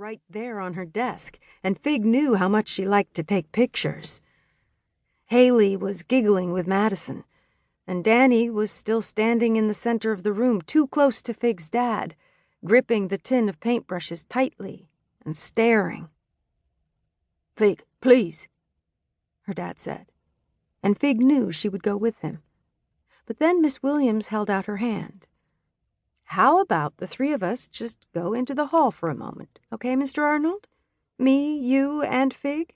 right there on her desk, and Fig knew how much she liked to take pictures. Haley was giggling with Madison, and Danny was still standing in the center of the room, too close to Fig's dad, gripping the tin of paintbrushes tightly and staring. "Fig, please," her dad said, and Fig knew she would go with him. But then Miss Williams held out her hand. "How about the three of us just go into the hall for a moment, okay, Mr. Arnold? Me, you, and Fig?"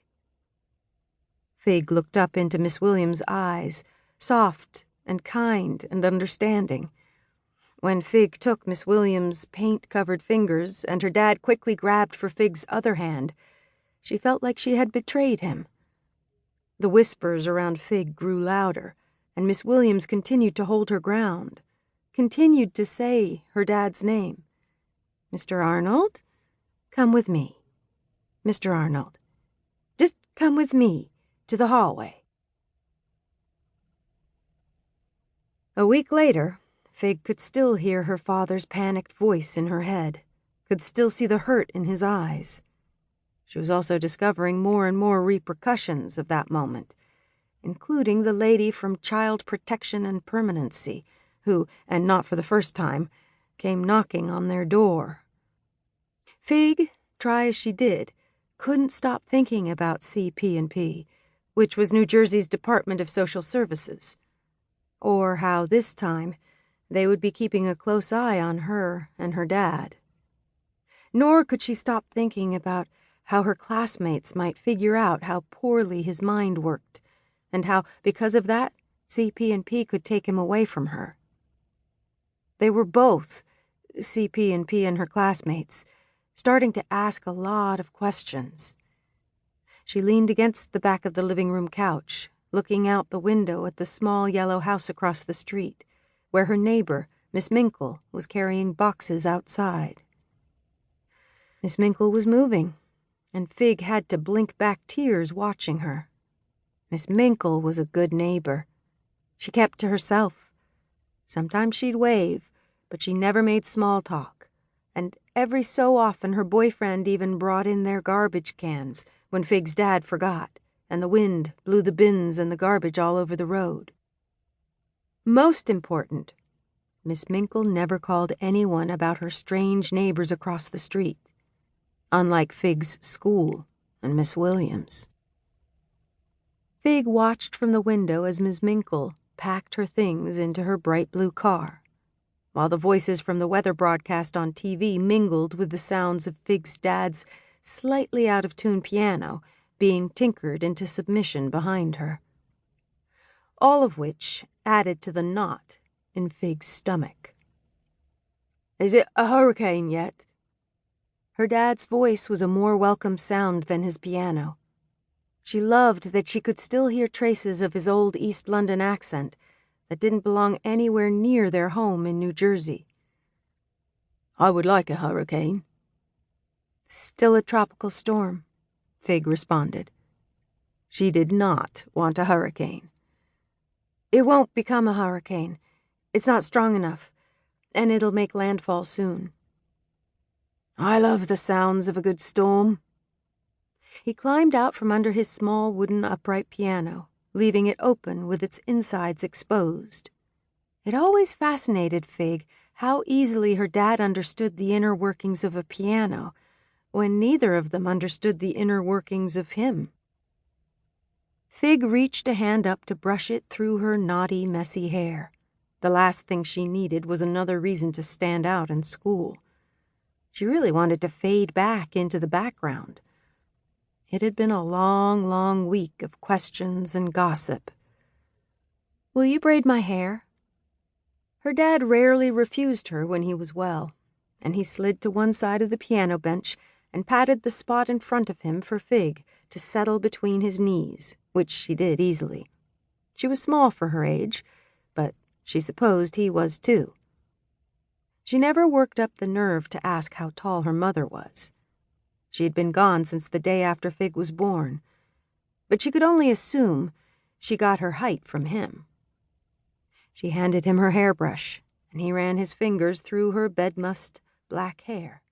Fig looked up into Miss Williams' eyes, soft and kind and understanding. When Fig took Miss Williams' paint-covered fingers and her dad quickly grabbed for Fig's other hand, she felt like she had betrayed him. The whispers around Fig grew louder, and Miss Williams continued to hold her ground, continued to say her dad's name. "Mr. Arnold, come with me. Mr. Arnold, just come with me to the hallway." A week later, Fig could still hear her father's panicked voice in her head, could still see the hurt in his eyes. She was also discovering more and more repercussions of that moment, including the lady from Child Protection and Permanency, who, and not for the first time, came knocking on their door. Fig, try as she did, couldn't stop thinking about CP&P, which was New Jersey's Department of Social Services, or how this time they would be keeping a close eye on her and her dad. Nor could she stop thinking about how her classmates might figure out how poorly his mind worked, and how, because of that, CP&P could take him away from her. They were both, CP&P and her classmates, starting to ask a lot of questions. She leaned against the back of the living room couch, looking out the window at the small yellow house across the street, where her neighbor, Miss Minkle, was carrying boxes outside. Miss Minkle was moving, and Fig had to blink back tears watching her. Miss Minkle was a good neighbor. She kept to herself. Sometimes she'd wave, but she never made small talk, and every so often her boyfriend even brought in their garbage cans when Fig's dad forgot, and the wind blew the bins and the garbage all over the road. Most important, Miss Minkle never called anyone about her strange neighbors across the street, unlike Fig's school and Miss Williams. Fig watched from the window as Miss Minkle packed her things into her bright blue car, while the voices from the weather broadcast on TV mingled with the sounds of Fig's dad's slightly out-of-tune piano being tinkered into submission behind her. All of which added to the knot in Fig's stomach. "Is it a hurricane yet?" Her dad's voice was a more welcome sound than his piano. She loved that she could still hear traces of his old East London accent that didn't belong anywhere near their home in New Jersey. "I would like a hurricane." "Still a tropical storm," Fig responded. She did not want a hurricane. "It won't become a hurricane. It's not strong enough, and it'll make landfall soon." "I love the sounds of a good storm." He climbed out from under his small wooden upright piano, leaving it open with its insides exposed. It always fascinated Fig how easily her dad understood the inner workings of a piano, when neither of them understood the inner workings of him. Fig reached a hand up to brush it through her knotty, messy hair. The last thing she needed was another reason to stand out in school. She really wanted to fade back into the background. It had been a long, long week of questions and gossip. "Will you braid my hair?" Her dad rarely refused her when he was well, and he slid to one side of the piano bench and patted the spot in front of him for Fig to settle between his knees, which she did easily. She was small for her age, but she supposed he was too. She never worked up the nerve to ask how tall her mother was. She had been gone since the day after Fig was born, but she could only assume she got her height from him. She handed him her hairbrush, and he ran his fingers through her bedmussed black hair.